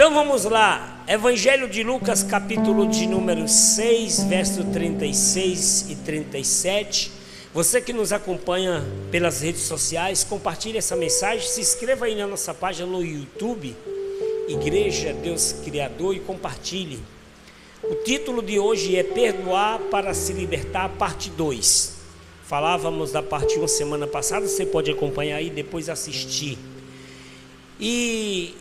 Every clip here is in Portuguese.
Então vamos lá, Evangelho de Lucas, capítulo de número 6, verso 36 e 37. Você que nos acompanha pelas redes sociais, compartilhe essa mensagem, se inscreva aí na nossa página no YouTube, Igreja Deus Criador, e compartilhe. O título de hoje é Perdoar para se Libertar, parte 2. Falávamos da parte 1 semana passada, você pode acompanhar aí e depois assistir. E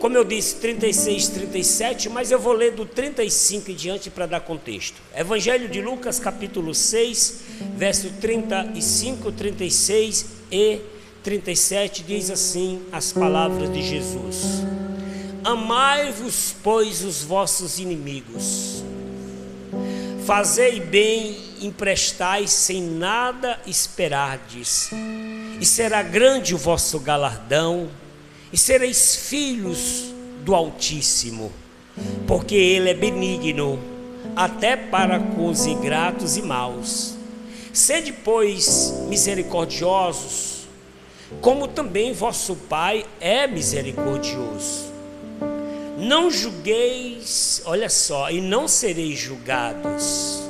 como eu disse, 36, 37, mas eu vou ler do 35 em diante para dar contexto. Evangelho de Lucas, capítulo 6, verso 35, 36 e 37, diz assim as palavras de Jesus: Amai-vos, pois, os vossos inimigos, fazei bem, emprestai sem nada esperardes, e será grande o vosso galardão, e sereis filhos do Altíssimo, porque Ele é benigno até para com os ingratos e maus. Sede, pois, misericordiosos, como também vosso Pai é misericordioso. Não julgueis, olha só, e não sereis julgados.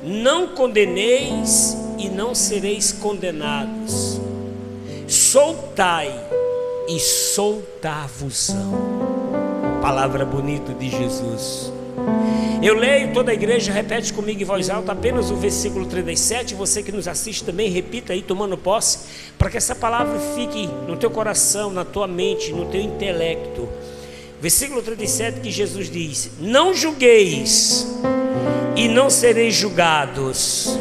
Não condeneis e não sereis condenados. Soltai e soltar-vos-ão. Palavra bonita de Jesus. Eu leio, toda a igreja repete comigo em voz alta apenas o versículo 37. Você que nos assiste também repita aí, tomando posse, para que essa palavra fique no teu coração, na tua mente, no teu intelecto. Versículo 37, que Jesus diz: Não julgueis e não sereis julgados,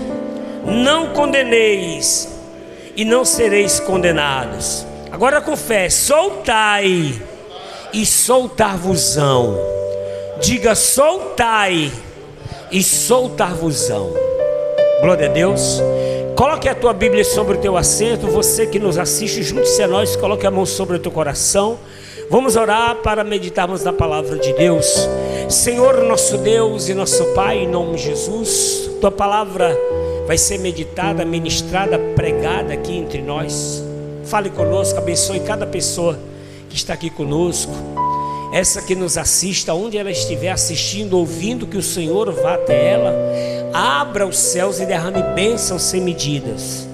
não condeneis e não sereis condenados. Agora com fé, soltai e soltar-vos-ão. Diga: soltai e soltar-vos-ão. Glória a Deus. Coloque a tua Bíblia sobre o teu assento. Você que nos assiste, junte-se a nós, coloque a mão sobre o teu coração. Vamos orar para meditarmos na palavra de Deus. Senhor, nosso Deus e nosso Pai, em nome de Jesus, tua palavra vai ser meditada, ministrada, pregada aqui entre nós. Fale conosco, abençoe cada pessoa que está aqui conosco, essa que nos assista, onde ela estiver assistindo, ouvindo, que o Senhor vá até ela, abra os céus e derrame bênçãos sem medidas,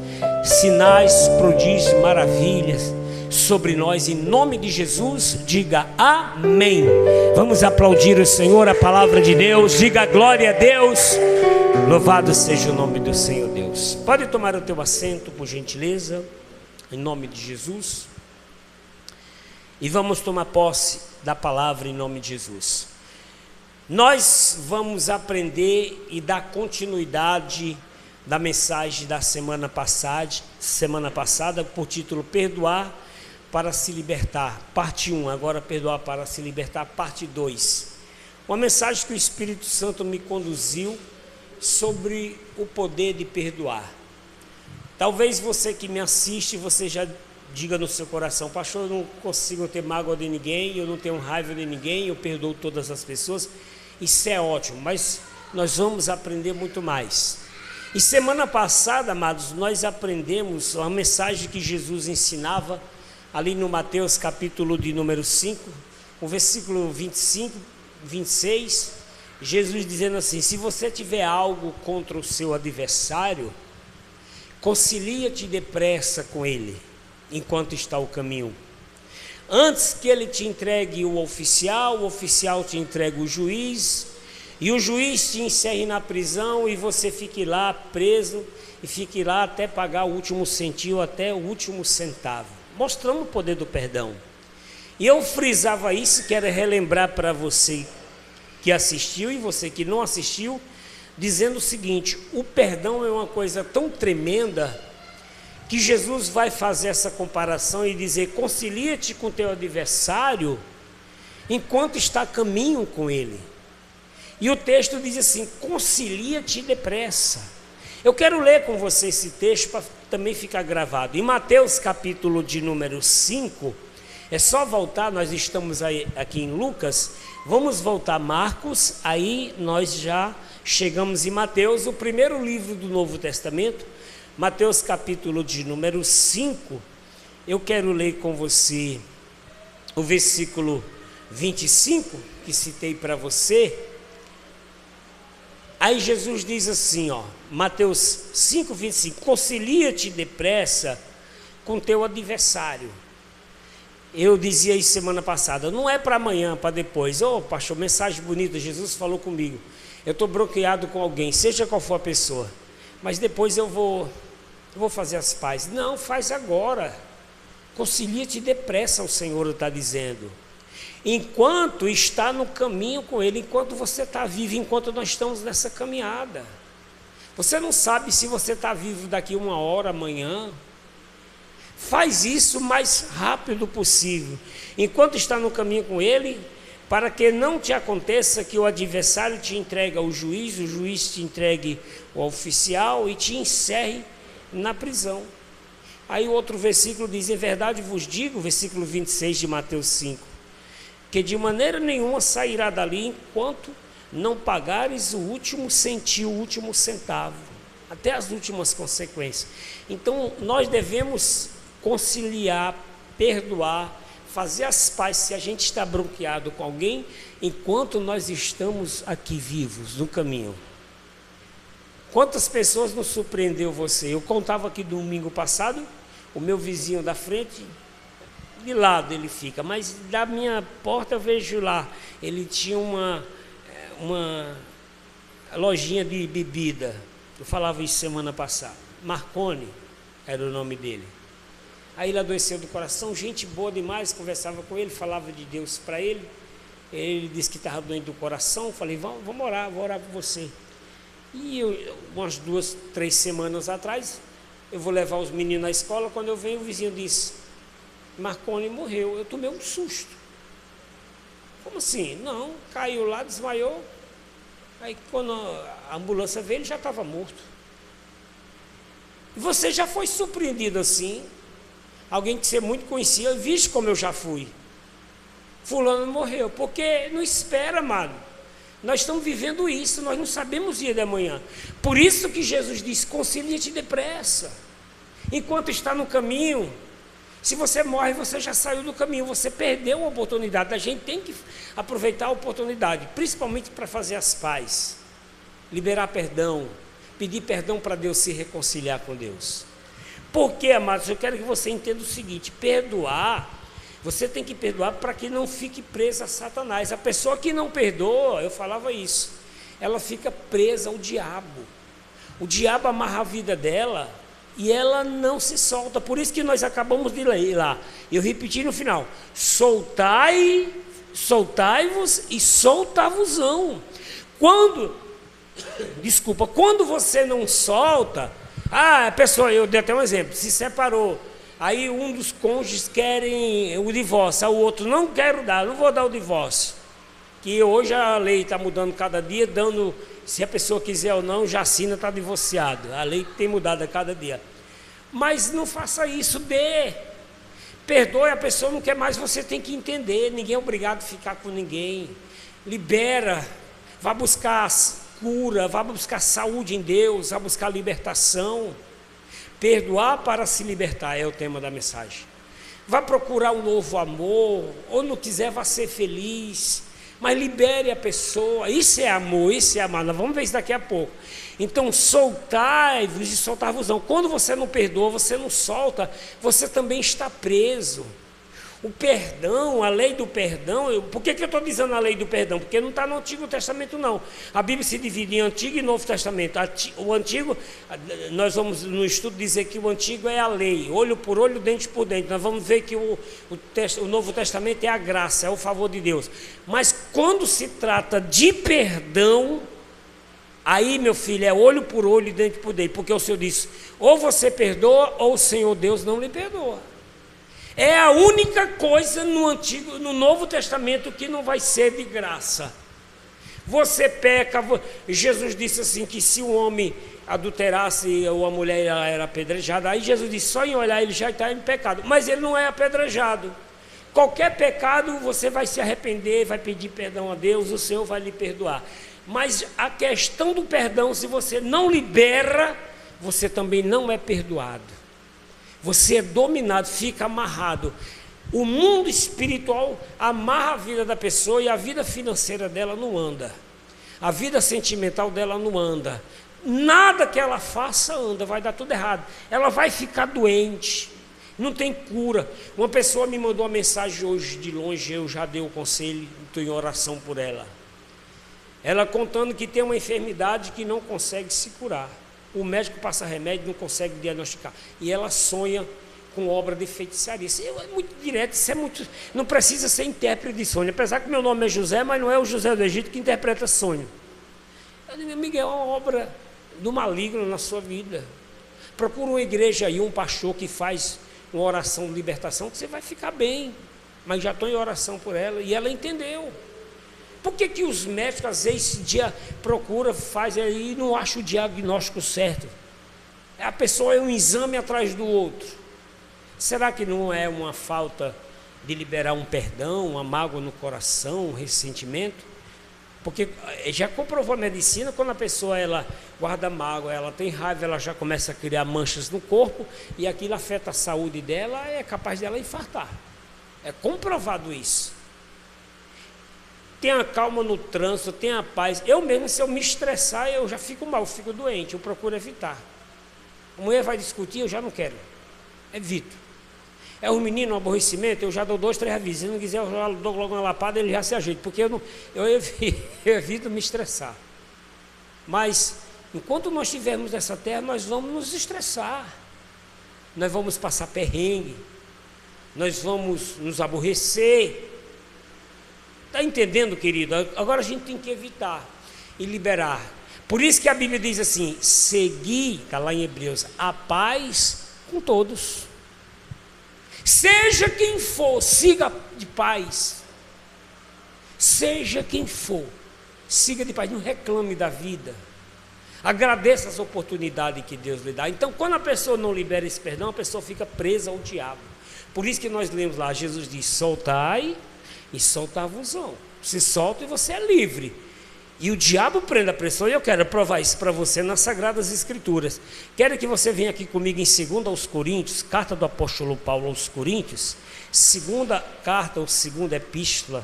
sinais, prodígios, maravilhas sobre nós, em nome de Jesus. Diga amém. Vamos aplaudir o Senhor, a palavra de Deus. Diga glória a Deus. Louvado seja o nome do Senhor Deus. Pode tomar o teu assento, por gentileza, em nome de Jesus. E vamos tomar posse da palavra em nome de Jesus. Nós vamos aprender e dar continuidade da mensagem da semana passada, por título Perdoar para se Libertar, parte 1, agora Perdoar para se Libertar, parte 2. Uma mensagem que o Espírito Santo me conduziu sobre o poder de perdoar. Talvez você que me assiste, você já diga no seu coração: pastor, eu não consigo ter mágoa de ninguém, eu não tenho raiva de ninguém, eu perdoo todas as pessoas. Isso é ótimo, mas nós vamos aprender muito mais. E semana passada, amados, nós aprendemos uma mensagem que Jesus ensinava ali no Mateus capítulo de número 5, o versículo 25, 26, Jesus dizendo assim: se você tiver algo contra o seu adversário, concilia-te depressa com ele, enquanto está o caminho. Antes que ele te entregue o oficial te entregue o juiz, e o juiz te encerre na prisão, e você fique lá preso, e fique lá até pagar o último centavo, até o último centavo, mostrando o poder do perdão. E eu frisava isso, quero relembrar para você que assistiu e você que não assistiu, dizendo o seguinte: o perdão é uma coisa tão tremenda, que Jesus vai fazer essa comparação e dizer: concilia-te com teu adversário, enquanto está a caminho com ele. E o texto diz assim: concilia-te depressa. Eu quero ler com você esse texto para também ficar gravado. Em Mateus capítulo de número 5, é só voltar, nós estamos aqui em Lucas, vamos voltar a Marcos, aí nós já chegamos em Mateus, o primeiro livro do Novo Testamento, Mateus capítulo de número 5. Eu quero ler com você o versículo 25, que citei para você, aí Jesus diz assim, Mateus 5, 25, concilia-te depressa com teu adversário. Eu dizia isso semana passada, não é para amanhã, para depois. Pastor, mensagem bonita, Jesus falou comigo. Eu estou bloqueado com alguém, seja qual for a pessoa, mas depois eu vou fazer as pazes. Não, faz agora. Concilia-te depressa, o Senhor está dizendo. Enquanto está no caminho com Ele, enquanto você está vivo, enquanto nós estamos nessa caminhada. Você não sabe se você está vivo daqui 1 hora, amanhã. Faz isso o mais rápido possível, enquanto está no caminho com Ele, para que não te aconteça que o adversário te entregue ao juiz, o juiz te entregue ao oficial e te encerre na prisão. Aí o outro versículo diz, em verdade vos digo, versículo 26 de Mateus 5, que de maneira nenhuma sairá dali enquanto não pagares o último centil, o último centavo, até as últimas consequências. Então nós devemos conciliar, perdoar, fazer as pazes se a gente está bronqueado com alguém, enquanto nós estamos aqui vivos no caminho. Quantas pessoas não surpreendeu você? Eu contava aqui domingo passado, o meu vizinho da frente, de lado ele fica, mas da minha porta eu vejo lá, ele tinha uma lojinha de bebida, eu falava isso semana passada, Marconi era o nome dele. Aí ele adoeceu do coração, gente boa demais, conversava com ele, falava de Deus para ele. Ele disse que estava doente do coração, falei, vamos orar, vou orar por você. E umas 2, 3 semanas atrás, eu vou levar os meninos na escola, quando eu venho o vizinho disse, Marconi morreu. Eu tomei um susto. Como assim? Não, caiu lá, desmaiou. Aí quando a ambulância veio, ele já estava morto. E você já foi surpreendido assim? Alguém que você muito conhecia, vixe como eu já fui. Fulano morreu, porque não espera, amado. Nós estamos vivendo isso, nós não sabemos o dia de amanhã. Por isso que Jesus disse, concilia-te depressa. Enquanto está no caminho, se você morre, você já saiu do caminho, você perdeu a oportunidade. A gente tem que aproveitar a oportunidade, principalmente para fazer as pazes, liberar perdão, pedir perdão para Deus, se reconciliar com Deus. Porque, amados, eu quero que você entenda o seguinte, perdoar, você tem que perdoar para que não fique presa a Satanás. A pessoa que não perdoa, eu falava isso, ela fica presa ao diabo. O diabo amarra a vida dela e ela não se solta. Por isso que nós acabamos de ler lá. Eu repeti no final, soltai-vos e soltavosão. Quando você não solta, a pessoa, eu dei até um exemplo, se separou, aí um dos cônjuges querem o divórcio, o outro não quero dar, não vou dar o divórcio, que hoje a lei está mudando cada dia, dando, se a pessoa quiser ou não, já assina, está divorciado, a lei tem mudado a cada dia, mas não faça isso, perdoe, a pessoa não quer mais, você tem que entender, ninguém é obrigado a ficar com ninguém, libera, vá buscar cura, vá buscar saúde em Deus, vá buscar libertação. Perdoar para se libertar é o tema da mensagem. Vá procurar um novo amor, ou não quiser, vá ser feliz, mas libere a pessoa. Isso é amor, isso é amar. Nós vamos ver isso daqui a pouco. Então, soltai-vos e soltar-vos-ão. Quando você não perdoa, você não solta, você também está preso. O perdão, a lei do perdão, por que eu estou dizendo a lei do perdão? Porque não está no Antigo Testamento não, a Bíblia se divide em Antigo e Novo Testamento. O Antigo, nós vamos no estudo dizer que o Antigo é a lei, olho por olho, dente por dente. Nós vamos ver que o Novo Testamento é a graça, é o favor de Deus. Mas quando se trata de perdão, aí, meu filho, é olho por olho e dente por dente, porque o Senhor disse, ou você perdoa, ou o Senhor Deus não lhe perdoa. É a única coisa no Novo Testamento que não vai ser de graça. Você peca, Jesus disse assim, que se o homem adulterasse ou a mulher era apedrejada, aí Jesus disse, só em olhar ele já está em pecado, mas ele não é apedrejado. Qualquer pecado você vai se arrepender, vai pedir perdão a Deus, o Senhor vai lhe perdoar. Mas a questão do perdão, se você não libera, você também não é perdoado. Você é dominado, fica amarrado. O mundo espiritual amarra a vida da pessoa e a vida financeira dela não anda. A vida sentimental dela não anda. Nada que ela faça anda, vai dar tudo errado. Ela vai ficar doente, não tem cura. Uma pessoa me mandou uma mensagem hoje de longe, eu já dei o conselho, estou em oração por ela. Ela contando que tem uma enfermidade que não consegue se curar. O médico passa remédio, não consegue diagnosticar. E ela sonha com obra de feitiçaria. Isso é muito direto, isso é muito. Não precisa ser intérprete de sonho. Apesar que meu nome é José, mas não é o José do Egito que interpreta sonho. Eu digo, amiga, é uma obra do maligno na sua vida. Procura uma igreja aí, um pastor que faz uma oração de libertação, que você vai ficar bem. Mas já estou em oração por ela e ela entendeu. Por que os médicos às vezes procura, faz aí e não acha o diagnóstico certo? A pessoa é um exame atrás do outro. Será que não é uma falta de liberar um perdão, uma mágoa no coração, um ressentimento? Porque já comprovou a medicina, quando a pessoa ela guarda mágoa, ela tem raiva, ela já começa a criar manchas no corpo e aquilo afeta a saúde dela, é capaz dela infartar. É comprovado isso. Tenha calma no trânsito, tenha paz. Eu mesmo, se eu me estressar, eu já fico mal, eu fico doente, eu procuro evitar. A mulher vai discutir, eu já não quero. Evito. É um menino, um aborrecimento, eu já dou 2, 3 avisos. Se não quiser, eu já dou logo uma lapada, ele já se ajeita, porque eu evito me estressar. Mas, enquanto nós estivermos nessa terra, nós vamos nos estressar. Nós vamos passar perrengue. Nós vamos nos aborrecer. Está entendendo, querido? Agora a gente tem que evitar e liberar. Por isso que a Bíblia diz assim, segui, está lá em Hebreus, a paz com todos. Seja quem for, siga de paz. Seja quem for, siga de paz. Não reclame da vida. Agradeça as oportunidades que Deus lhe dá. Então, quando a pessoa não libera esse perdão, a pessoa fica presa ao diabo. Por isso que nós lemos lá, Jesus diz, soltai e soltar-vos-ão. Se solta e você é livre. E o diabo prende a pessoa, e eu quero provar isso para você nas Sagradas Escrituras. Quero que você venha aqui comigo em 2 aos Coríntios, carta do apóstolo Paulo aos Coríntios, segunda carta ou segunda epístola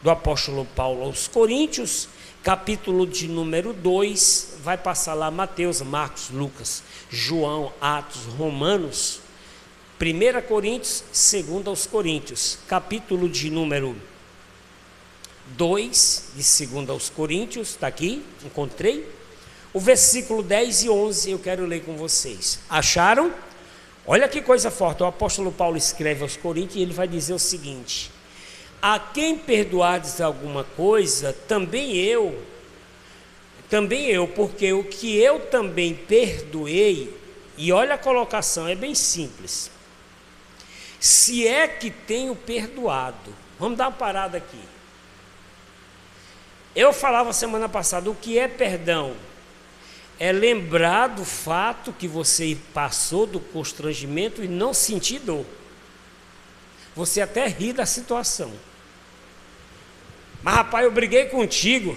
do apóstolo Paulo aos Coríntios, capítulo de número 2, vai passar lá Mateus, Marcos, Lucas, João, Atos, Romanos, 1 Coríntios, 2 aos Coríntios, capítulo de número 2, de 2 aos Coríntios, está aqui, encontrei, o versículo 10 e 11 eu quero ler com vocês. Acharam? Olha que coisa forte, o apóstolo Paulo escreve aos Coríntios e ele vai dizer o seguinte: a quem perdoardes alguma coisa, também eu, porque o que eu também perdoei, e olha a colocação, é bem simples, se é que tenho perdoado. Vamos dar uma parada aqui. Eu falava semana passada, o que é perdão? É lembrar do fato que você passou do constrangimento e não sentir dor. Você até ri da situação. Mas rapaz, eu briguei contigo.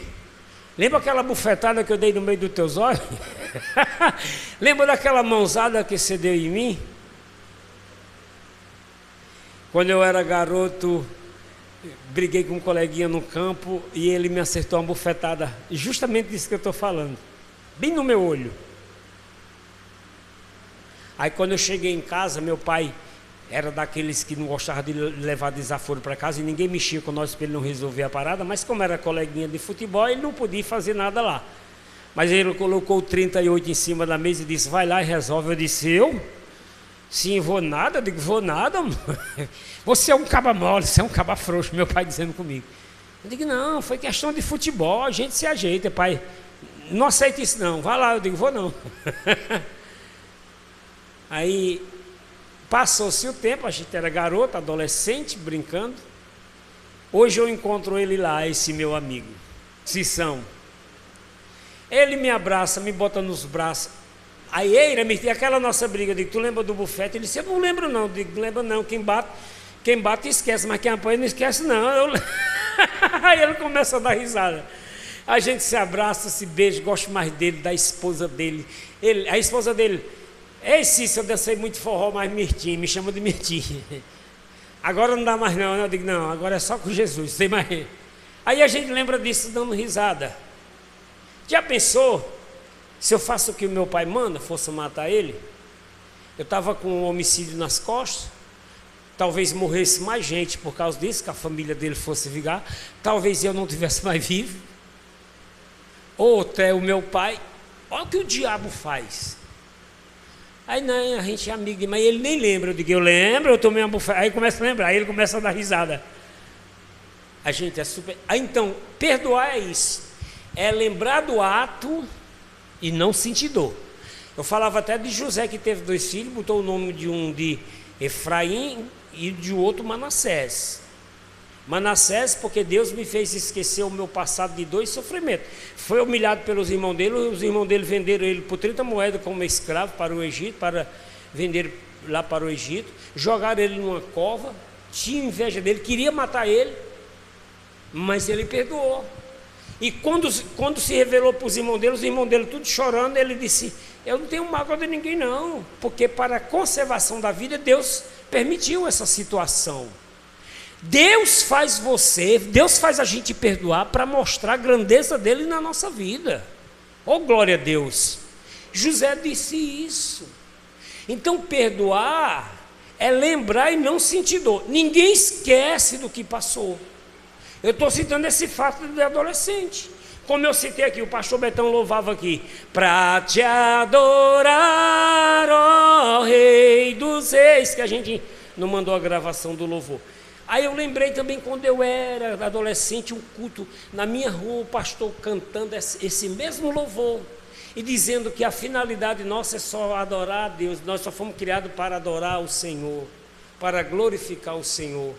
Lembra aquela bufetada que eu dei no meio dos teus olhos? Lembra daquela mãozada que você deu em mim? Quando eu era garoto, briguei com um coleguinha no campo e ele me acertou uma bufetada, justamente disso que eu estou falando, bem no meu olho. Aí quando eu cheguei em casa, meu pai era daqueles que não gostava de levar desaforo para casa e ninguém mexia com nós para ele não resolver a parada, mas como era coleguinha de futebol, ele não podia fazer nada lá. Mas ele colocou o 38 em cima da mesa e disse, vai lá e resolve. Eu disse, eu? Sim, vou nada? Eu digo, vou nada. Você é um caba mole, você é um caba frouxo, meu pai dizendo comigo. Eu digo, não, foi questão de futebol, a gente se ajeita, pai. Não aceita isso não, vai lá. Eu digo, vou não. Aí passou-se o tempo, a gente era garoto, adolescente, brincando. Hoje eu encontro ele lá, esse meu amigo, Cissão. Ele me abraça, me bota nos braços. Aí, Eira, aquela nossa briga, eu digo, tu lembra do bufete? Ele disse, eu não lembro não. Eu digo, não lembra não, quem bate esquece, mas quem apanha não esquece não. Aí ele começa a dar risada. A gente se abraça, se beija, gosto mais dele, da esposa dele. A esposa dele, ei Cícero, eu dancei muito forró, mas Mirtim, me chama de Mirtim. Agora não dá mais não, né? Eu digo, não, agora é só com Jesus, tem mais. Aí a gente lembra disso dando risada. Já pensou, se eu faço o que o meu pai manda, fosse matar ele? Eu estava com um homicídio nas costas, talvez morresse mais gente por causa disso, que a família dele fosse vingar, talvez eu não tivesse mais vivo, ou até o meu pai. Olha o que o diabo faz. Aí não, a gente é amigo, mas ele nem lembra. Eu digo, eu lembro, eu tomei uma bufada. Aí começa a lembrar, aí ele começa a dar risada. A gente é super. Aí então, perdoar é isso, é lembrar do ato e não sentir dor. Eu falava até de José, que teve 2 filhos, botou o nome de um de Efraim e de outro Manassés. Manassés, porque Deus me fez esquecer o meu passado de 2 sofrimentos. Foi humilhado pelos irmãos dele, os irmãos dele venderam ele por 30 moedas como escravo para o Egito, para vender lá para o Egito, jogaram ele numa cova, tinha inveja dele, queria matar ele, mas ele perdoou. E quando se revelou para os irmãos dele tudo chorando, ele disse, eu não tenho mágoa de ninguém não, porque para a conservação da vida, Deus permitiu essa situação. Deus faz a gente perdoar para mostrar a grandeza dele na nossa vida. Oh, glória a Deus. José disse isso. Então perdoar é lembrar e não sentir dor. Ninguém esquece do que passou. Eu estou citando esse fato de adolescente. Como eu citei aqui, o pastor Betão louvava aqui, para te adorar, ó Rei dos Reis, que a gente não mandou a gravação do louvor. Aí eu lembrei também quando eu era adolescente, um culto na minha rua, o pastor cantando esse mesmo louvor e dizendo que a finalidade nossa é só adorar a Deus. Nós só fomos criados para adorar o Senhor, para glorificar o Senhor.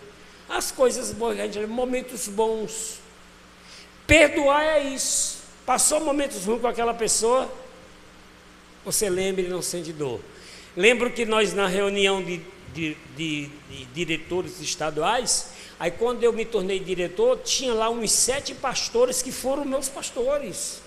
As coisas boas, momentos bons. Perdoar é isso. Passou momentos ruins com aquela pessoa, você lembra e não sente dor. Lembro que nós na reunião de diretores estaduais, aí quando eu me tornei diretor, tinha lá uns 7 pastores que foram meus pastores,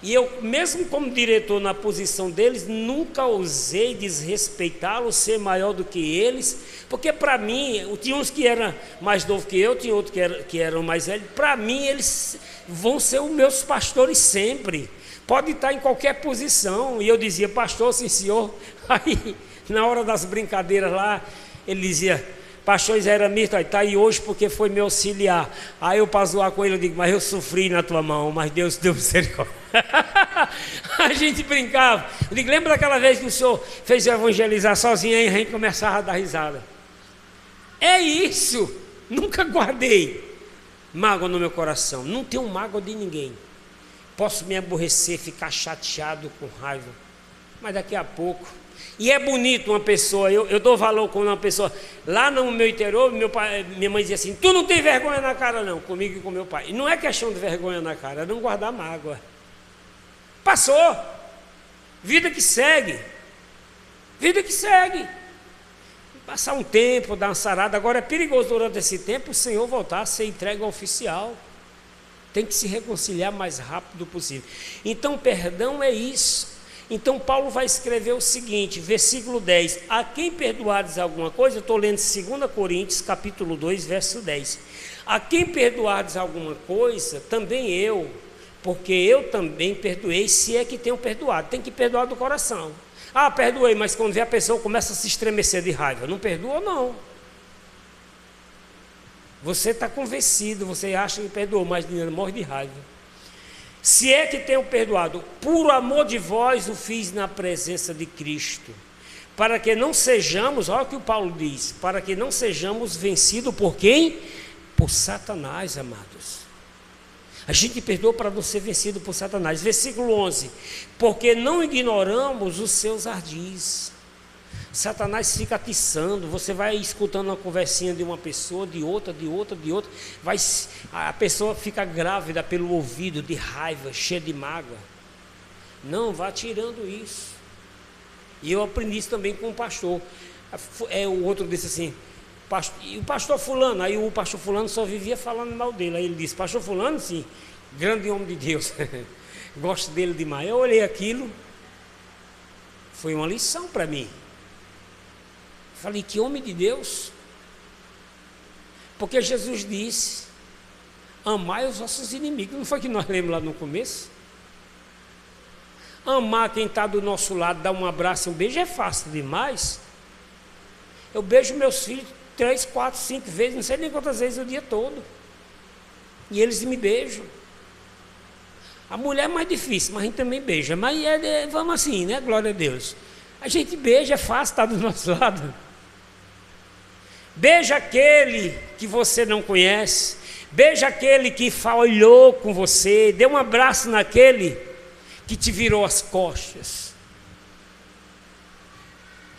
e eu mesmo como diretor na posição deles, nunca ousei desrespeitá-los, ser maior do que eles, porque para mim, tinha uns que eram mais novos que eu, tinha outros que eram mais velhos, para mim eles vão ser os meus pastores sempre, pode estar em qualquer posição, e eu dizia, pastor, sim senhor, aí na hora das brincadeiras lá, ele dizia, pastor Israel Eremito, está aí hoje porque foi meu auxiliar. Aí eu para zoar com ele, eu digo, mas eu sofri na tua mão, mas Deus deu misericórdia. A gente brincava. Eu digo, lembra daquela vez que o senhor fez eu evangelizar sozinho, aí a gente começava a dar risada. É isso, nunca guardei mágoa no meu coração, não tenho mágoa de ninguém. Posso me aborrecer, ficar chateado, com raiva, mas daqui a pouco. E é bonito uma pessoa, eu dou valor quando uma pessoa, lá no meu interior, minha mãe dizia assim, tu não tem vergonha na cara não, comigo e com meu pai. E não é questão de vergonha na cara, é não guardar mágoa. Passou, vida que segue, passar um tempo, dar uma sarada. Agora é perigoso durante esse tempo o Senhor voltar a ser entregue ao oficial, tem que se reconciliar o mais rápido possível. Então perdão é isso. Então Paulo vai escrever o seguinte, versículo 10, a quem perdoares alguma coisa, eu estou lendo 2 Coríntios, capítulo 2, verso 10, a quem perdoares alguma coisa, também eu, porque eu também perdoei, se é que tenho perdoado, tem que perdoar do coração. Ah, perdoei, mas quando vê a pessoa começa a se estremecer de raiva, não perdoa não. Você está convencido, você acha que perdoou, mas morre de raiva. Se é que tenho perdoado, por amor de vós o fiz na presença de Cristo, para que não sejamos, olha o que o Paulo diz, para que não sejamos vencidos por quem? Por Satanás, amados. A gente perdoa para não ser vencido por Satanás. Versículo 11, porque não ignoramos os seus ardis. Satanás fica atiçando, você vai escutando uma conversinha de uma pessoa, de outra, a pessoa fica grávida pelo ouvido, de raiva, cheia de mágoa. Não, vá tirando isso. E eu aprendi isso também com o pastor. O outro disse assim, e o pastor fulano, aí o pastor fulano só vivia falando mal dele. Aí ele disse, pastor fulano, sim, grande homem de Deus, gosto dele demais. Eu olhei aquilo, foi uma lição para mim. Falei, que homem de Deus, Porque Jesus disse: amai os vossos inimigos. Não foi que nós lemos lá no começo? Amar quem está do nosso lado, dar um abraço e um beijo é fácil demais. Eu beijo meus filhos 3, 4, 5 vezes, não sei nem quantas vezes o dia todo. E eles me beijam. A mulher é mais difícil, mas a gente também beija. Mas vamos assim, né? Glória a Deus. A gente beija, é fácil estar do nosso lado. Beija aquele que você não conhece. Beija aquele que falhou com você. Dê um abraço naquele que te virou as costas,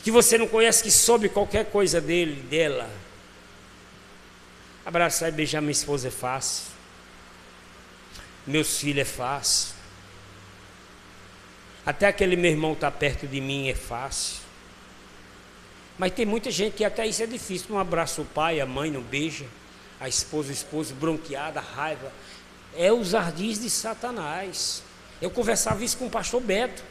que você não conhece, que soube qualquer coisa dele, dela. Abraçar e beijar minha esposa é fácil, meus filhos é fácil, até aquele meu irmão está perto de mim é fácil. Mas tem muita gente que até isso é difícil. Não abraça o pai, a mãe, não beija a esposa, o esposo, bronqueada, raiva. É os ardis de Satanás. Eu conversava isso com o pastor Beto.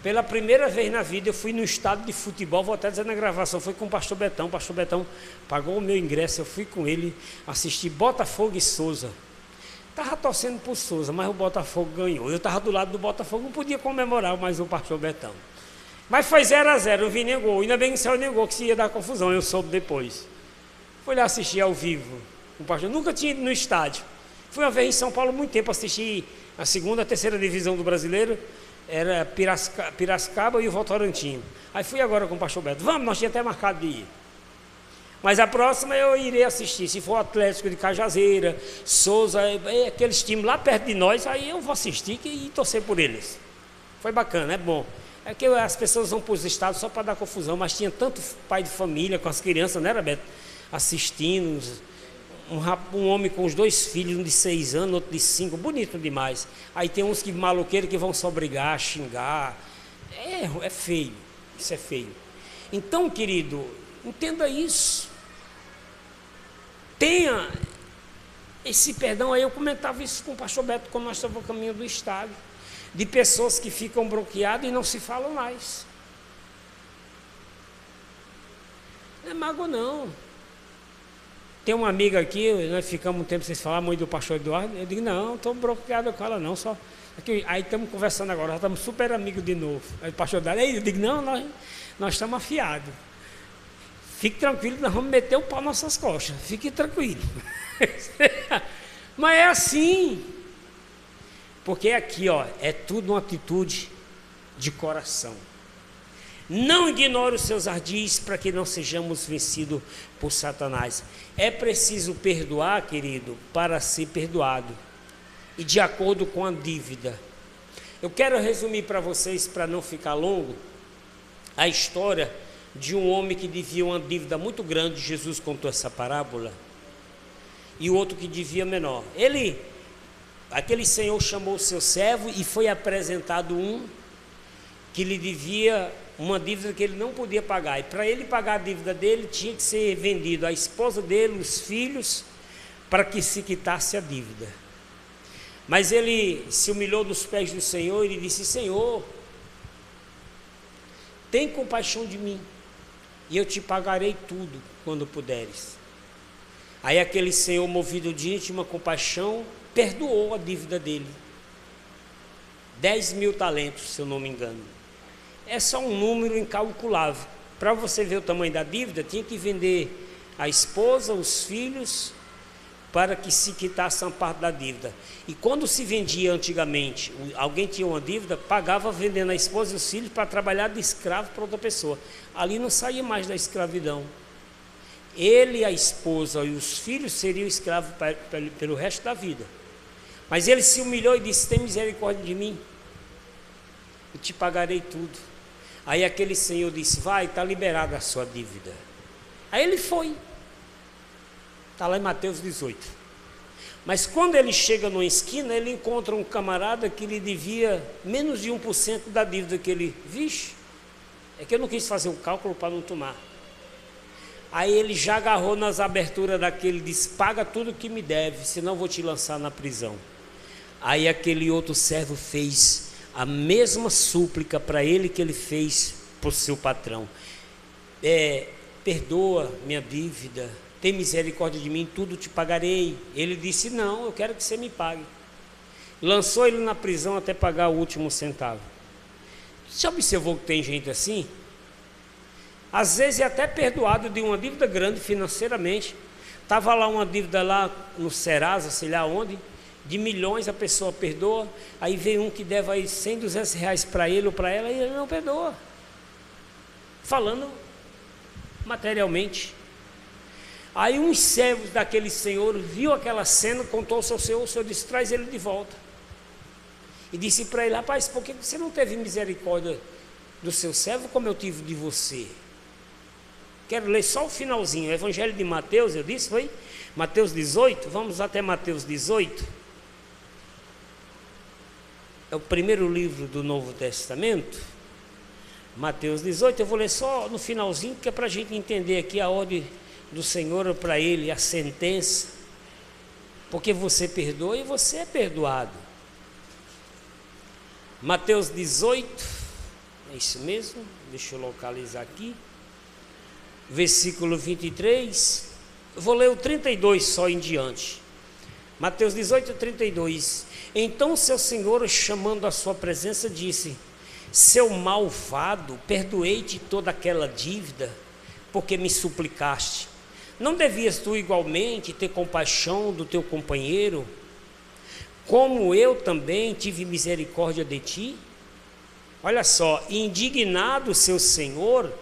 Pela primeira vez na vida eu fui no estádio de futebol, vou até dizer na gravação, foi com o pastor Betão. O pastor Betão pagou o meu ingresso, eu fui com ele assistir Botafogo e Souza. Estava torcendo por Souza, mas o Botafogo ganhou. Eu estava do lado do Botafogo, não podia comemorar mais o pastor Betão. Mas foi 0-0, não vi nem gol. Ainda bem que saiu nem gol, que se ia dar confusão, eu soube depois. Fui lá assistir ao vivo com o pastor. Nunca tinha ido no estádio. Fui uma vez em São Paulo, muito tempo, assisti a segunda, a terceira divisão do brasileiro. Era Piracicaba e o Votorantim. Aí fui agora com o pastor Beto. Vamos, nós tínhamos até marcado de ir. Mas a próxima eu irei assistir. Se for o Atlético de Cajazeira, Souza, aqueles times lá perto de nós, aí eu vou assistir e torcer por eles. Foi bacana, é bom. É que as pessoas vão para os estados só para dar confusão, mas tinha tanto pai de família com as crianças, não era, Beto? Assistindo, um homem com os 2 filhos, um de 6 anos, outro de 5, bonito demais. Aí tem uns que maloqueiros que vão só brigar, xingar. É feio, isso é feio. Então, querido, entenda isso. Tenha esse perdão. Aí eu comentava isso com o pastor Beto quando nós estávamos no caminho do estádio, de pessoas que ficam bloqueadas e não se falam mais. Não é mágoa não. Tem uma amiga aqui, nós ficamos um tempo sem se falar, mãe do pastor Eduardo. Eu digo, não estou bloqueado com ela não, só aqui. Aí estamos conversando agora, já estamos super amigos de novo. Aí o pastor Eduardo, eu digo, não, nós estamos afiados. Fique tranquilo, nós vamos meter o pau nas nossas costas. Fique tranquilo. Mas é assim. Porque aqui, ó, é tudo uma atitude de coração. Não ignore os seus ardis para que não sejamos vencidos por Satanás. É preciso perdoar, querido, para ser perdoado. E de acordo com a dívida. Eu quero resumir para vocês, para não ficar longo, a história de um homem que devia uma dívida muito grande. Jesus contou essa parábola. E o outro que devia menor. Aquele senhor chamou o seu servo e foi apresentado um que lhe devia uma dívida que ele não podia pagar. E para ele pagar a dívida dele, tinha que ser vendido a esposa dele, os filhos, para que se quitasse a dívida. Mas ele se humilhou nos pés do Senhor e disse, Senhor, tem compaixão de mim, e eu te pagarei tudo quando puderes. Aí aquele senhor, movido de íntima compaixão, perdoou a dívida dele. 10.000 talentos, se eu não me engano. É só um número incalculável. Para você ver o tamanho da dívida, tinha que vender a esposa, os filhos, para que se quitasse uma parte da dívida. E quando se vendia antigamente, alguém tinha uma dívida, pagava vendendo a esposa e os filhos para trabalhar de escravo para outra pessoa. Ali não saía mais da escravidão. Ele, a esposa e os filhos seriam escravos pelo resto da vida. Mas ele se humilhou e disse, tem misericórdia de mim, eu te pagarei tudo. Aí aquele senhor disse, vai, está liberada a sua dívida. Aí ele foi. Está lá em Mateus 18. Mas quando ele chega numa esquina, ele encontra um camarada que lhe devia menos de 1% da dívida que ele... Vixe, é que eu não quis fazer o cálculo para não tomar. Aí ele já agarrou nas aberturas daquele e disse, paga tudo que me deve, senão eu vou te lançar na prisão. Aí aquele outro servo fez a mesma súplica para ele que ele fez para o seu patrão. Perdoa minha dívida, tem misericórdia de mim, tudo te pagarei. Ele disse: não, eu quero que você me pague. Lançou ele na prisão até pagar o último centavo. Você observou que tem gente assim? Às vezes é até perdoado de uma dívida grande financeiramente. Estava lá uma dívida lá no Serasa, sei lá onde, de milhões, a pessoa perdoa. Aí vem um que deve aí 100, 200 reais para ele ou para ela e ele não perdoa. Falando materialmente. Aí uns servos daquele senhor viu aquela cena, contou ao seu senhor, o senhor disse: traz ele de volta. E disse para ele: rapaz, por que você não teve misericórdia do seu servo como eu tive de você? Quero ler só o finalzinho, o Evangelho de Mateus, eu disse, foi? Mateus 18, vamos até Mateus 18. É o primeiro livro do Novo Testamento. Mateus 18, eu vou ler só no finalzinho, que é para a gente entender aqui a ordem do Senhor para ele, a sentença. Porque você perdoa e você é perdoado. Mateus 18, é isso mesmo, deixa eu localizar aqui. Versículo 23, eu vou ler o 32 só em diante. Mateus 18, 32. Então seu senhor, chamando à sua presença, disse: seu malvado, perdoei-te toda aquela dívida, porque me suplicaste. Não devias tu igualmente ter compaixão do teu companheiro, como eu também tive misericórdia de ti? Olha só, indignado seu senhor,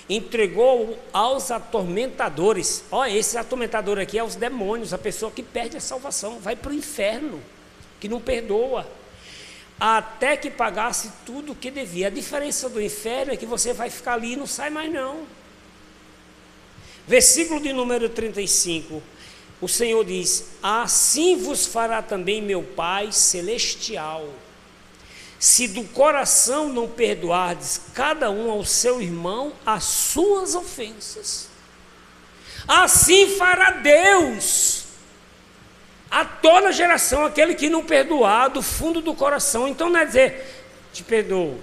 entregou aos atormentadores. Olha, esse atormentador aqui é os demônios, a pessoa que perde a salvação, vai para o inferno, que não perdoa, até que pagasse tudo o que devia. A diferença do inferno é que você vai ficar ali e não sai mais não. Versículo de número 35, o Senhor diz: assim vos fará também meu Pai Celestial, se do coração não perdoardes cada um ao seu irmão as suas ofensas. Assim fará Deus a toda geração aquele que não perdoar do fundo do coração. Então não é dizer: te perdoo,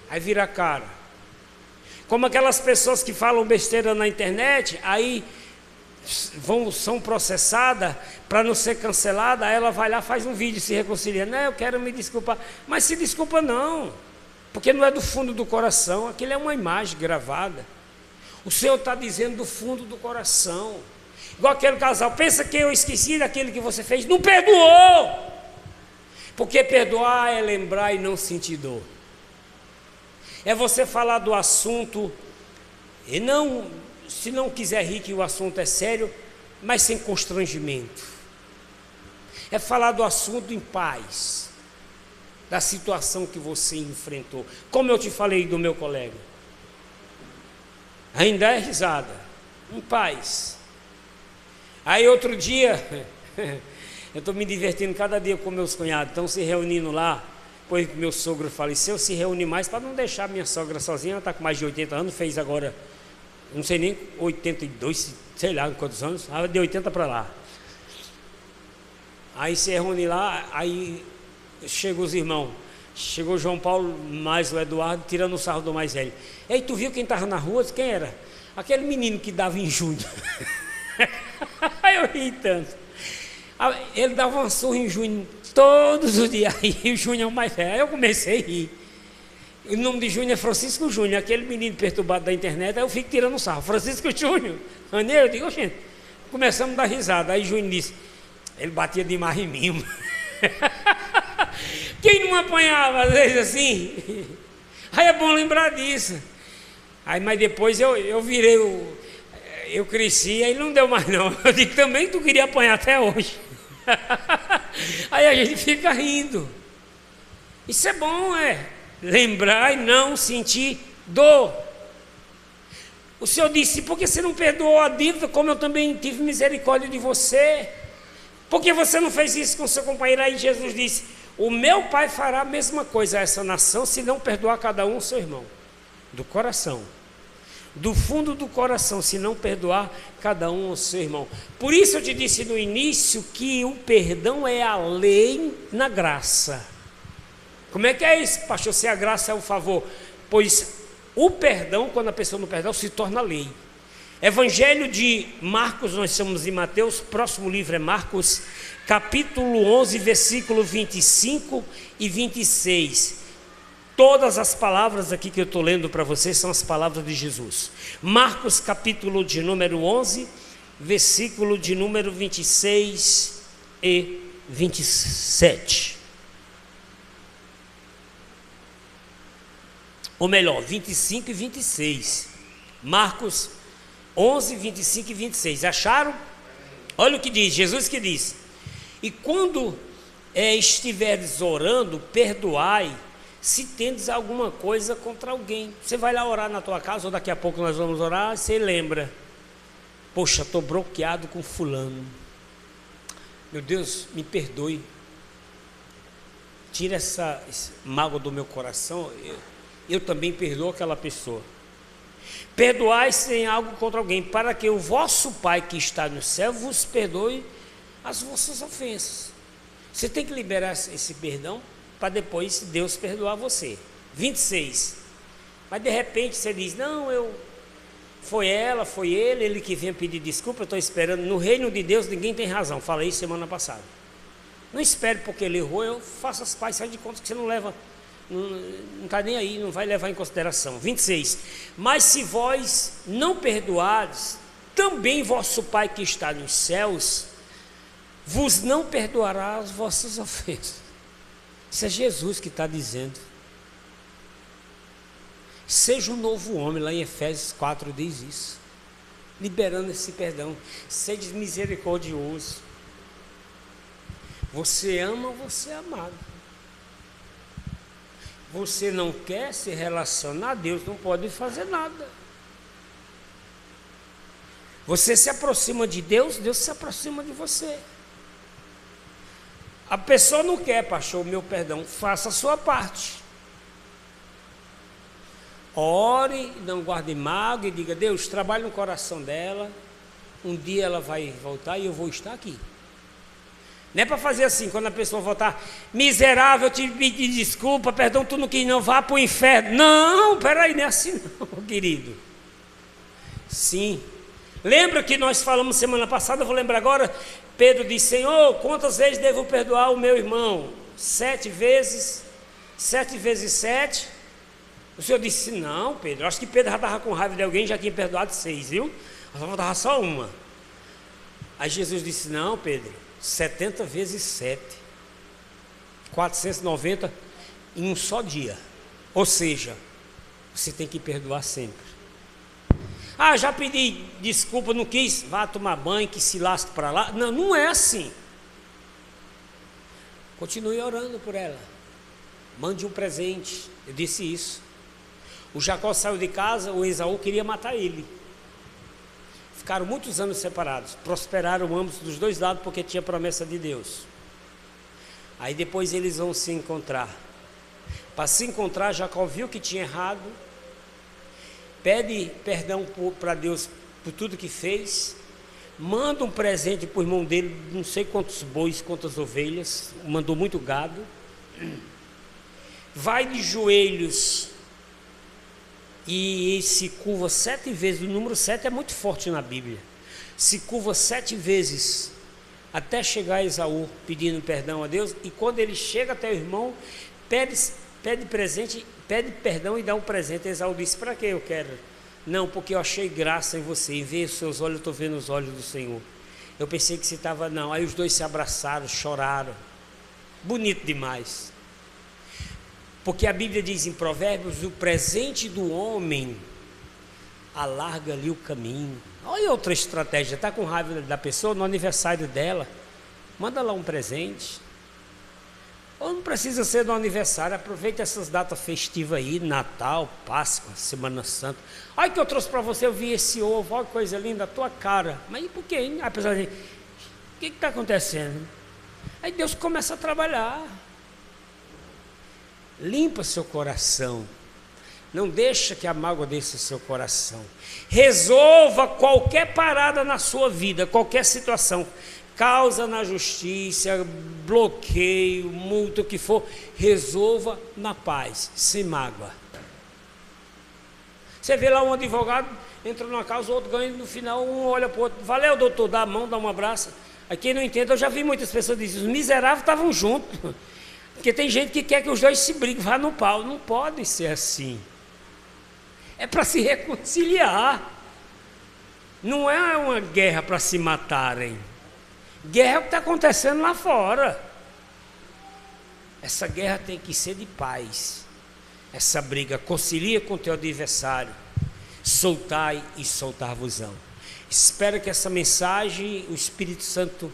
aí vira a cara, como aquelas pessoas que falam besteira na internet, aí são processadas para não ser cancelada, aí ela vai lá, faz um vídeo se reconciliando: não, eu quero me desculpar. Mas se desculpa não, porque não é do fundo do coração, aquilo é uma imagem gravada. O Senhor está dizendo do fundo do coração. Igual aquele casal: pensa que eu esqueci daquele que você fez, não perdoou. Porque perdoar é lembrar e não sentir dor. É você falar do assunto e não, se não quiser rir que o assunto é sério, mas sem constrangimento. É falar do assunto em paz, da situação que você enfrentou. Como eu te falei do meu colega, ainda é risada, em paz. Aí outro dia, eu estou me divertindo cada dia com meus cunhados, estão se reunindo lá, depois que meu sogro faleceu, se reúne mais para não deixar minha sogra sozinha. Ela está com mais de 80 anos, fez agora, não sei nem 82, sei lá quantos anos, de 80 para lá. Aí se reúne lá, aí chegam os irmãos, chegou o João Paulo, mais o Eduardo, tirando o sarro do mais velho. Ei, tu viu quem estava na rua? Quem era? Aquele menino que dava em junho. Aí eu ri tanto. Ele dava uma surra em junho todos os dias, e o Júnior é o mais velho. Aí eu comecei a rir. O nome de Júnior é Francisco Júnior, aquele menino perturbado da internet. Aí eu fico tirando sarro: Francisco Júnior, maneiro. Eu digo: gente, começamos a dar risada. Aí Júnior disse: ele batia demais em mim. Quem não apanhava às vezes assim? Aí é bom lembrar disso. Aí, mas depois eu virei eu cresci, aí não deu mais não. Eu digo: também tu queria apanhar até hoje. Aí a gente fica rindo. Isso é bom, lembrar e não sentir dor. O Senhor disse: por que você não perdoou a dívida, como eu também tive misericórdia de você? Por que você não fez isso com seu companheiro? Aí Jesus disse: o meu Pai fará a mesma coisa a essa nação, se não perdoar cada um o seu irmão. Do coração, do fundo do coração, se não perdoar cada um o seu irmão. Por isso eu te disse no início que o perdão é a lei na graça. Como é que é isso, pastor? Se a graça é o favor? Pois o perdão, quando a pessoa não perdoa, se torna lei. Evangelho de Marcos, nós estamos em Mateus, próximo livro é Marcos, capítulo 11, versículo 25 e 26. Todas as palavras aqui que eu estou lendo para vocês são as palavras de Jesus. Marcos, capítulo de número 11, versículo de número 26 e 27. Ou melhor, 25 e 26. Marcos 11, 25 e 26. Acharam? Olha o que diz, Jesus que diz: e quando estiveres orando, perdoai, se tendes alguma coisa contra alguém. Você vai lá orar na tua casa, ou daqui a pouco nós vamos orar, e você lembra: poxa, estou bloqueado com fulano, meu Deus, me perdoe, tira essa mágoa do meu coração, eu também perdoo aquela pessoa. Perdoai se tem algo contra alguém, para que o vosso Pai que está no céu vos perdoe as vossas ofensas. Você tem que liberar esse perdão para depois Deus perdoar você. 26. Mas de repente você diz: não, foi ela, foi ele que veio pedir desculpa, eu estou esperando. No reino de Deus ninguém tem razão, falei isso semana passada. Não espere porque ele errou, eu faço as pazes, sai de conta que você não leva, não está nem aí, não vai levar em consideração. 26. Mas se vós não perdoares, também vosso Pai que está nos céus vos não perdoará as vossas ofensas. Isso é Jesus que está dizendo. Seja um novo homem, lá em Efésios 4 diz isso, liberando esse perdão. Seja misericordioso. Você ama, você é amado. Você não quer se relacionar, Deus não pode fazer nada. Você se aproxima de Deus, Deus se aproxima de você. A pessoa não quer, pastor, o meu perdão, faça a sua parte. Ore, não guarde mágoa e diga: Deus, trabalhe no coração dela, um dia ela vai voltar e eu vou estar aqui. Não é para fazer assim, quando a pessoa voltar: miserável, eu te pedi desculpa, perdão, tu não quis não, vá para o inferno. Não, peraí, não é assim não, querido. Sim. Lembra que nós falamos semana passada, eu vou lembrar agora. Pedro disse: Senhor, quantas vezes devo perdoar o meu irmão? 7 vezes? 7 vezes 7? O Senhor disse: não, Pedro, acho que Pedro já estava com raiva de alguém, já tinha perdoado 6, viu? Só faltava só uma. Aí Jesus disse: não, Pedro, 70 vezes 7, 490 em um só dia. Ou seja, você tem que perdoar sempre. Ah, já pedi desculpa, não quis, vá tomar banho, que se lasque para lá. Não, não é assim. Continue orando por ela. Mande um presente. Eu disse isso. O Jacó saiu de casa, o Esaú queria matar ele. Ficaram muitos anos separados. Prosperaram ambos dos dois lados porque tinha promessa de Deus. Aí depois eles vão se encontrar. Para se encontrar, Jacó viu que tinha errado. Pede perdão para Deus por tudo que fez. Manda um presente para o irmão dele, não sei quantos bois, quantas ovelhas. Mandou muito gado. Vai de joelhos e se curva 7 vezes. O número 7 é muito forte na Bíblia. Se curva 7 vezes até chegar a Esaú pedindo perdão a Deus. E quando ele chega até o irmão, pede presente, pede perdão e dá um presente. Esaú disse: para que eu quero? Não, porque eu achei graça em você. Em ver os seus olhos, eu estou vendo os olhos do Senhor. Eu pensei que você estava... Não. Aí os dois se abraçaram, choraram. Bonito demais. Porque a Bíblia diz em Provérbios: o presente do homem alarga-lhe o caminho. Olha outra estratégia. Está com raiva da pessoa no aniversário dela, manda lá um presente. Ou não precisa ser no aniversário, aproveita essas datas festivas aí, Natal, Páscoa, Semana Santa. Olha que eu trouxe para você, eu vi esse ovo, olha que coisa linda, a tua cara. Mas por quê, hein? A pessoa diz: o que está acontecendo? Aí Deus começa a trabalhar. Limpa seu coração. Não deixa que a mágoa desça seu coração. Resolva qualquer parada na sua vida, qualquer situação. Causa na justiça, bloqueio, multa, o que for, resolva na paz, sem mágoa. Você vê lá um advogado, entra numa casa, o outro ganha, no final um olha para o outro, valeu doutor, dá a mão, dá um abraço. Aí quem não entende, eu já vi muitas pessoas dizendo, os miseráveis estavam juntos, porque tem gente que quer que os dois se briguem, vá no pau, não pode ser assim, é para se reconciliar, não é uma guerra para se matarem, guerra é o que está acontecendo lá fora, essa guerra tem que ser de paz, essa briga, concilia com o teu adversário, soltai e soltar-vos-ão. Espero que essa mensagem, o Espírito Santo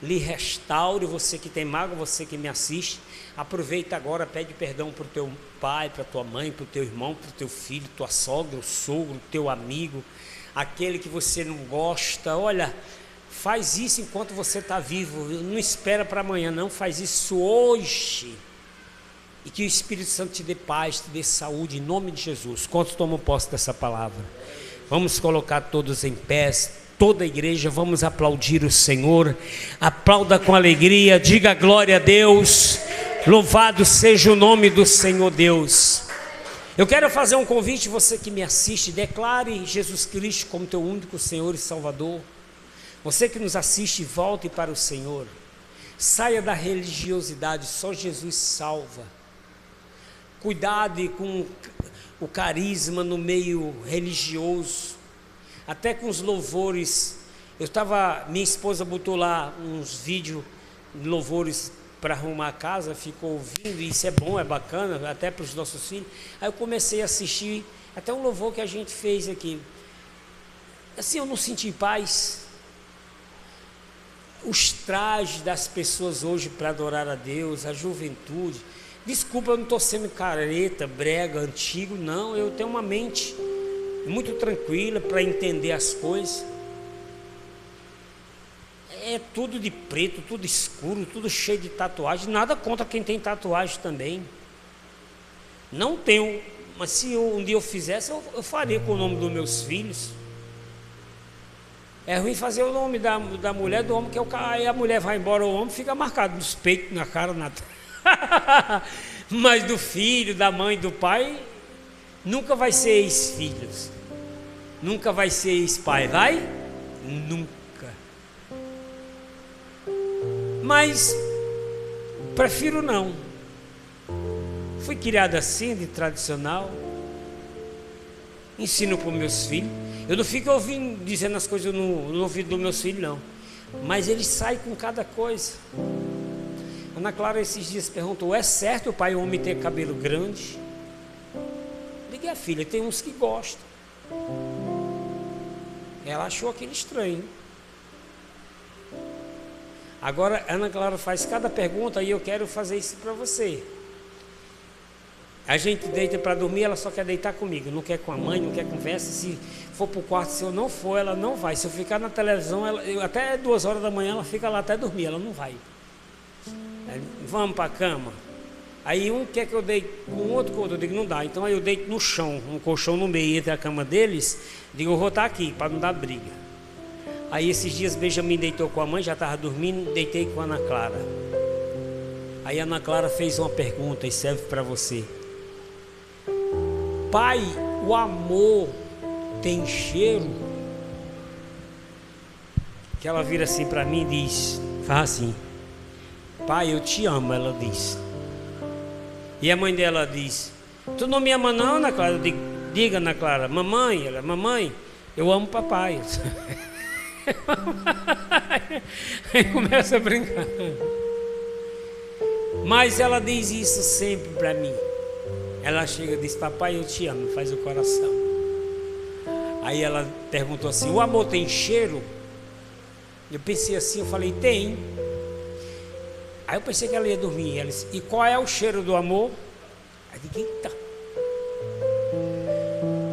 lhe restaure, você que tem mágoa, você que me assiste, aproveita agora, pede perdão para o teu pai, para a tua mãe, para o teu irmão, para o teu filho, tua sogra, o sogro, teu amigo, aquele que você não gosta, olha, faz isso enquanto você está vivo, não espera para amanhã não, faz isso hoje, e que o Espírito Santo te dê paz, te dê saúde, em nome de Jesus. Quantos tomam posse dessa palavra? Vamos colocar todos em pé, toda a igreja, vamos aplaudir o Senhor, aplauda com alegria, diga glória a Deus, louvado seja o nome do Senhor Deus. Eu quero fazer um convite, você que me assiste, declare Jesus Cristo como teu único Senhor e Salvador. Você que nos assiste, volte para o Senhor, saia da religiosidade, só Jesus salva. Cuidado com o carisma no meio religioso, até com os louvores. Minha esposa botou lá uns vídeos de louvores para arrumar a casa, ficou ouvindo, e isso é bom, é bacana, até para os nossos filhos. Aí eu comecei a assistir, até um louvor que a gente fez aqui. Assim eu não senti paz. Os trajes das pessoas hoje para adorar a Deus, a juventude. Desculpa, eu não estou sendo careta, brega, antigo, não. Eu tenho uma mente muito tranquila para entender as coisas. É tudo de preto, tudo escuro, tudo cheio de tatuagem. Nada contra quem tem tatuagem também. Não tenho, mas se um dia eu fizesse, eu faria com o nome dos meus filhos. É ruim fazer o nome da mulher, do homem, que é o cara. Aí a mulher vai embora, o homem fica marcado nos peitos, na cara, nada. Mas do filho, da mãe, do pai, nunca vai ser ex-filhos, nunca vai ser ex-pai, vai? Nunca. Mas prefiro não. Fui criado assim, de tradicional. Ensino para os meus filhos. Eu não fico ouvindo, dizendo as coisas no ouvido dos meus filhos, não. Mas eles saem com cada coisa. Ana Clara esses dias perguntou, é certo o pai e o homem ter cabelo grande? Liguei a filha, tem uns que gostam. Ela achou aquilo estranho. Agora Ana Clara faz cada pergunta e eu quero fazer isso para você. A gente deita para dormir, ela só quer deitar comigo, não quer com a mãe, não quer conversa. Se for para o quarto, se eu não for, ela não vai. Se eu ficar na televisão, até 2 horas da manhã ela fica lá até dormir, ela não vai. Aí, vamos para a cama. Aí um quer que eu deite com o outro, eu digo não dá. Então aí eu deito no chão, um colchão no meio entre a cama deles. Digo, eu vou estar aqui para não dar briga. Aí esses dias Benjamin deitou com a mãe, já estava dormindo, deitei com a Ana Clara. Aí a Ana Clara fez uma pergunta e serve para você. Pai, o amor tem cheiro? Que ela vira assim para mim e diz, faz assim, pai, eu te amo, ela diz. E a mãe dela diz, tu não me ama não, Ana Clara? Eu digo, diga, Ana Clara, mamãe, ela, mamãe, eu amo papai. Aí começa a brincar. Mas ela diz isso sempre para mim. Ela chega e diz, papai, eu te amo, faz o coração. Aí ela perguntou assim, o amor tem cheiro? Eu pensei assim, eu falei, tem. Aí eu pensei que ela ia dormir. Ela disse, e qual é o cheiro do amor? Aí eu digo, eita.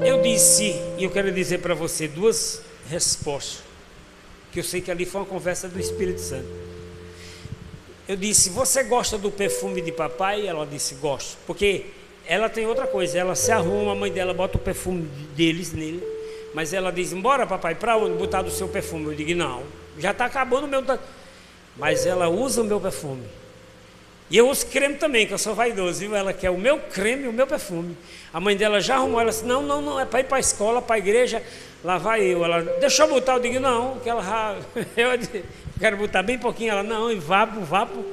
Eu disse, e eu quero dizer para você 2 respostas, que eu sei que ali foi uma conversa do Espírito Santo. Eu disse, você gosta do perfume de papai? Ela disse, gosto. Porque ela tem outra coisa, ela se arruma, a mãe dela bota o perfume deles nele. Mas ela diz, embora papai, para onde botar do seu perfume? Eu digo, não, já está acabando o meu. Mas ela usa o meu perfume. E eu uso creme também, que eu sou vaidoso, viu? Ela quer o meu creme e o meu perfume. A mãe dela já arrumou, ela disse, não, é para ir para a escola, para a igreja. Lá vai eu. Ela, deixa eu botar. Eu digo, não, que ela eu quero botar bem pouquinho. Ela, não, e vapo.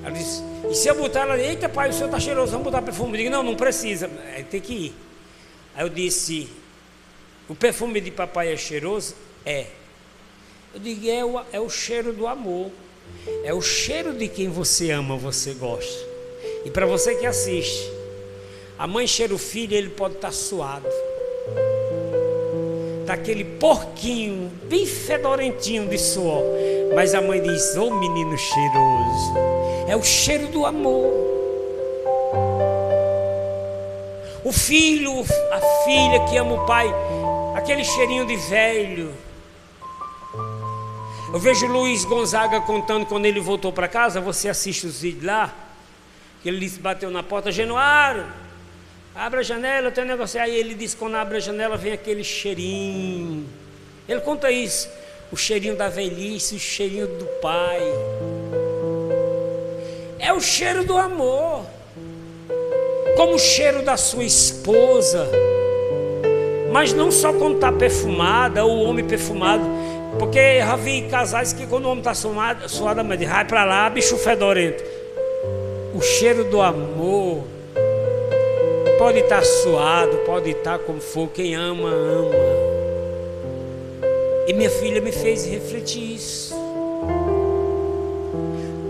Ela disse, e se eu botar? Ela, eita pai, o senhor está cheiroso, vamos botar perfume. Eu digo, não precisa, tem que ir. Aí eu disse, o perfume de papai é cheiroso? É. Eu digo, é o cheiro do amor. É o cheiro de quem você ama, você gosta. E para você que assiste, a mãe cheira o filho, ele pode estar suado. Tá aquele porquinho, bem fedorentinho de suor. Mas a mãe diz, ô menino cheiroso. É o cheiro do amor. O filho, a filha que ama o pai, aquele cheirinho de velho. Eu vejo o Luiz Gonzaga contando quando ele voltou para casa. Você assiste os vídeos lá, que ele bateu na porta, Januário, abre a janela, eu tenho um negócio. Aí ele disse, quando abre a janela vem aquele cheirinho. Ele conta isso, o cheirinho da velhice, o cheirinho do pai. É o cheiro do amor. Como o cheiro da sua esposa. Mas não só quando está perfumada, ou o homem perfumado. Porque eu já vi casais que quando o homem está suado, mas vai para lá, bicho fedorento. O cheiro do amor. Pode estar suado, pode estar como for, quem ama, ama. E minha filha me fez refletir isso.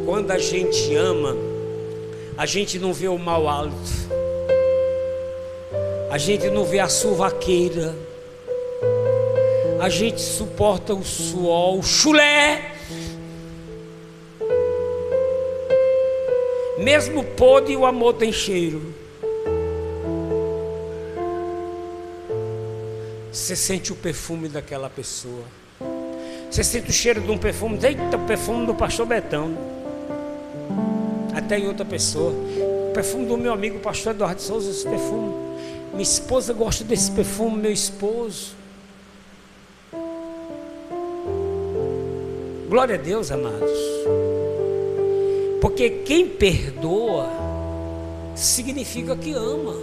Quando a gente ama, a gente não vê o mau hálito, a gente não vê a suvaqueira, a gente suporta o suor, o chulé. Mesmo podre, o amor tem cheiro. Você sente o perfume daquela pessoa. Você sente o cheiro de um perfume. Eita, o perfume do pastor Betão. Até em outra pessoa. O perfume do meu amigo, o pastor Eduardo Souza, esse perfume. Minha esposa gosta desse perfume, meu esposo. Glória a Deus, amados. Porque quem perdoa significa que ama.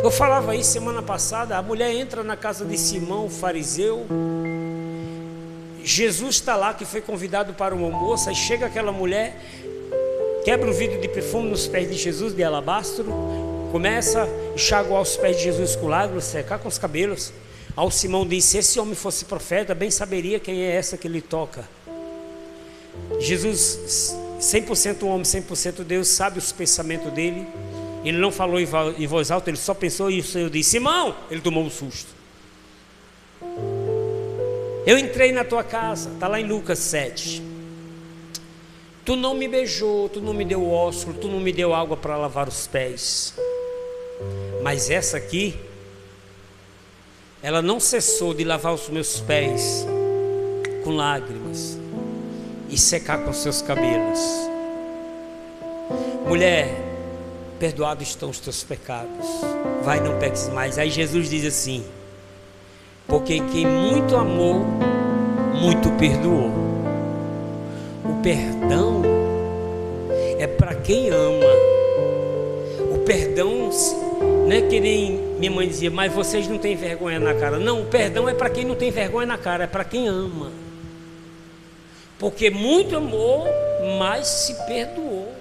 Eu falava isso semana passada. A mulher entra na casa de Simão, o fariseu. Jesus está lá, que foi convidado para um almoço. Aí chega aquela mulher, quebra o vidro de perfume nos pés de Jesus, de alabastro. Começa a enxaguar os pés de Jesus com lágrimas, secar com os cabelos. Ao Simão disse, se esse homem fosse profeta, bem saberia quem é essa que ele toca. Jesus, 100% homem, 100% Deus, sabe os pensamentos dele. Ele não falou em voz alta, ele só pensou isso. Eu disse, Simão, ele tomou um susto. Eu entrei na tua casa, está lá em Lucas 7. Tu não me beijou, tu não me deu ósculo, tu não me deu água para lavar os pés. Mas essa aqui, ela não cessou de lavar os meus pés com lágrimas e secar com seus cabelos. Mulher, perdoados estão os teus pecados, vai, não peques mais. Aí Jesus diz assim, porque quem muito amou, muito perdoou. O perdão é para quem ama. O perdão não é que nem minha mãe dizia, mas vocês não têm vergonha na cara. Não, o perdão é para quem não tem vergonha na cara, é para quem ama. Porque muito amou, mas se perdoou.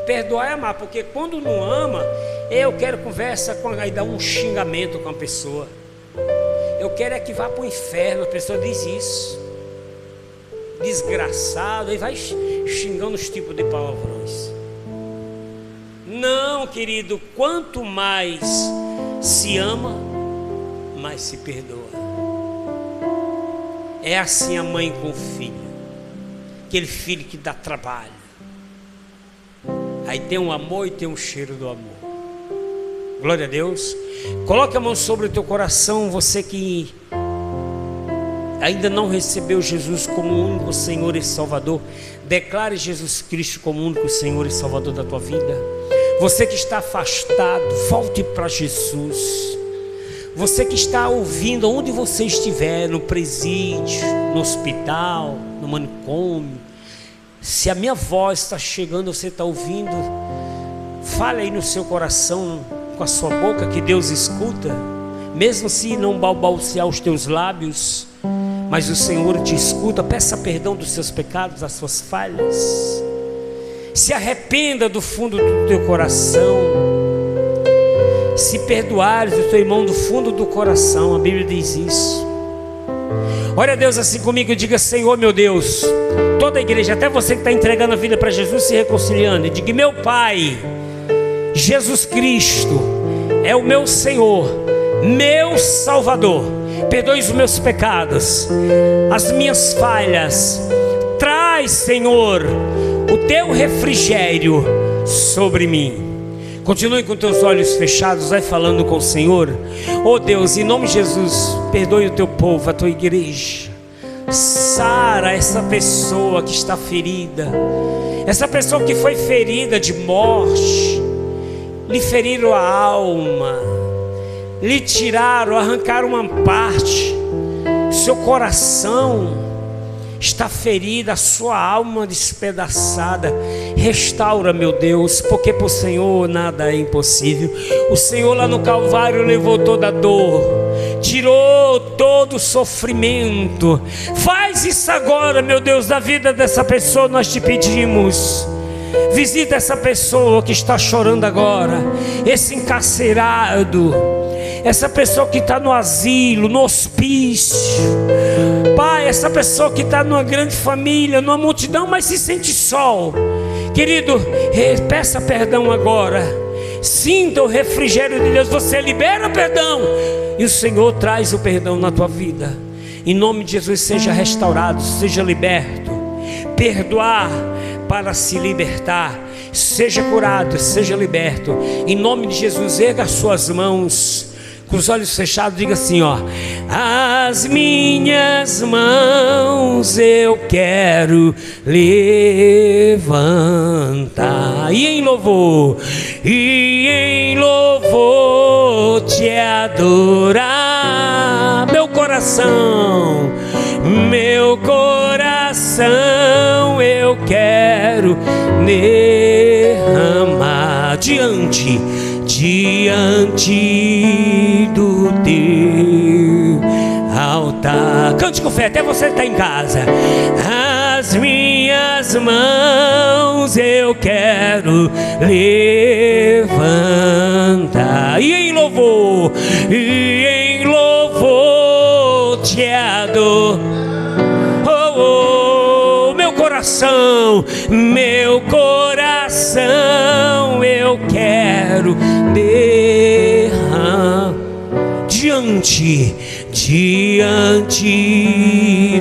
Perdoar é amar, porque quando não ama, eu quero conversa com, aí dá um xingamento com a pessoa. Eu quero é que vá para o inferno. A pessoa diz isso, desgraçado, e vai xingando os tipos de palavrões. Não, querido, quanto mais se ama, mais se perdoa. É assim a mãe com o filho, aquele filho que dá trabalho. Aí tem um amor e tem um cheiro do amor. Glória a Deus. Coloque a mão sobre o teu coração, você que ainda não recebeu Jesus como o único Senhor e Salvador. Declare Jesus Cristo como o único Senhor e Salvador da tua vida. Você que está afastado, volte para Jesus. Você que está ouvindo, onde você estiver, no presídio, no hospital, no manicômio, se a minha voz está chegando, você está ouvindo, fale aí no seu coração, com a sua boca, que Deus escuta. mesmo se não balbuciar os teus lábios, mas o Senhor te escuta. Peça perdão dos seus pecados, das suas falhas. Se arrependa do fundo do teu coração. Se perdoares o teu irmão do fundo do coração, a Bíblia diz isso. Olha a Deus assim comigo e diga: Senhor meu Deus, toda a igreja, até você que está entregando a vida para Jesus, se reconciliando, e diga: meu Pai, Jesus Cristo é o meu Senhor, meu Salvador. Perdoe os meus pecados, as minhas falhas. Traz, Senhor, o teu refrigério sobre mim. Continue com teus olhos fechados, vai falando com o Senhor. Oh Deus, em nome de Jesus, perdoe o teu povo, a tua igreja. Sara essa pessoa que está ferida, essa pessoa que foi ferida de morte. Lhe feriram a alma, lhe tiraram, arrancaram uma parte. Seu coração está ferida, a sua alma despedaçada. Restaura, meu Deus, porque para o Senhor nada é impossível. O Senhor lá no Calvário levou toda a dor, tirou todo o sofrimento. Faz isso agora, meu Deus, da vida dessa pessoa, nós te pedimos. Visita essa pessoa que está chorando agora, esse encarcerado, essa pessoa que está no asilo, no hospício. Pai, essa pessoa que está numa grande família, numa multidão, mas se sente só. Querido, peça perdão agora. Sinta o refrigério de Deus. Você libera perdão e o Senhor traz o perdão na tua vida. Em nome de Jesus, seja restaurado, seja liberto. Perdoar para se libertar. Seja curado, seja liberto. Em nome de Jesus, erga as suas mãos. Com os olhos fechados, diga assim, ó: as minhas mãos eu quero levantar, e em louvor te adorar. Meu coração eu quero derramar diante do teu altar. Cante com fé, até você que está em casa. As minhas mãos eu quero levantar, e em louvor te adoro. Meu coração eu quero derramar diante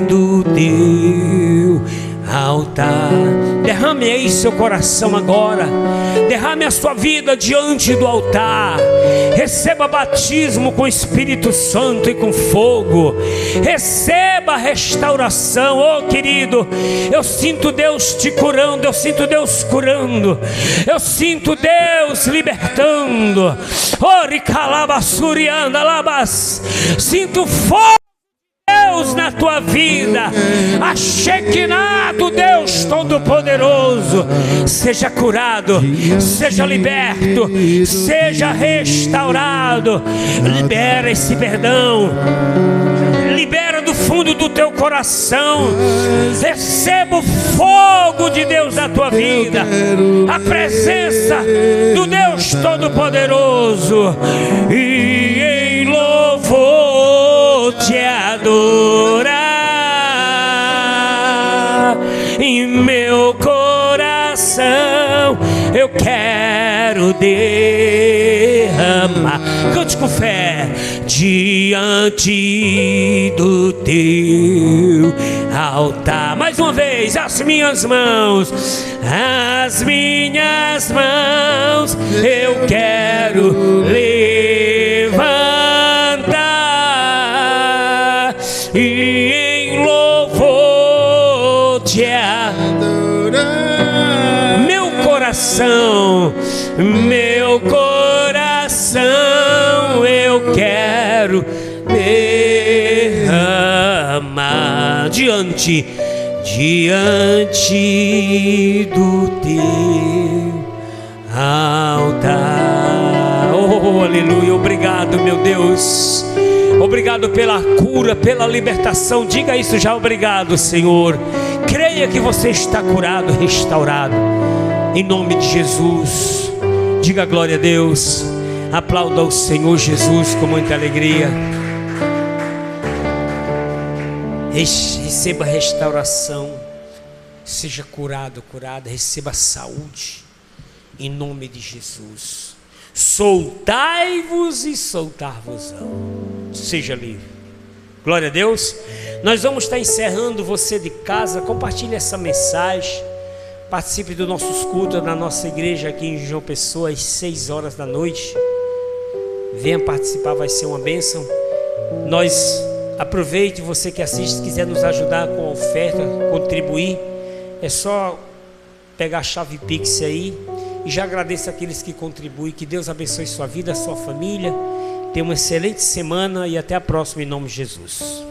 do teu altar. Derrame aí seu coração agora. Derrame a sua vida diante do altar. Receba batismo com o Espírito Santo e com fogo. Receba a restauração. Oh querido, eu sinto Deus te curando. Eu sinto Deus curando. Eu sinto Deus libertando. Oh ricalabassurianda labas. Sinto fogo Deus na tua vida, a Shekinah do Deus Todo-Poderoso. Seja curado, seja liberto, seja restaurado. Libera esse perdão, libera do fundo do teu coração. Receba o fogo de Deus na tua vida, a presença do Deus Todo-Poderoso. E em louvor te adorar, em meu coração eu quero derramar. Cante com fé diante do teu altar. Mais uma vez, as minhas mãos eu quero levantar e em louvor te adorar. Meu coração eu quero derramar diante do teu altar. Oh, aleluia, obrigado, meu Deus. Obrigado pela cura, pela libertação. Diga isso já, obrigado, Senhor. Creia que você está curado, restaurado, em nome de Jesus. Diga glória a Deus. Aplauda o Senhor Jesus com muita alegria. Receba restauração. Seja curado, curada. Receba saúde, em nome de Jesus. Soltai-vos e soltar-vos-ão. Seja livre. Glória a Deus. Nós vamos estar encerrando. Você de casa, compartilhe essa mensagem. Participe dos nossos cultos na nossa igreja aqui em João Pessoa às 6 horas da noite. Venha participar, vai ser uma bênção. Aproveite, você que assiste, se quiser nos ajudar com a oferta, contribuir, é só pegar a chave Pix aí. E já agradeço àqueles que contribuem. Que Deus abençoe sua vida, sua família. Tenha uma excelente semana e até a próxima, em nome de Jesus.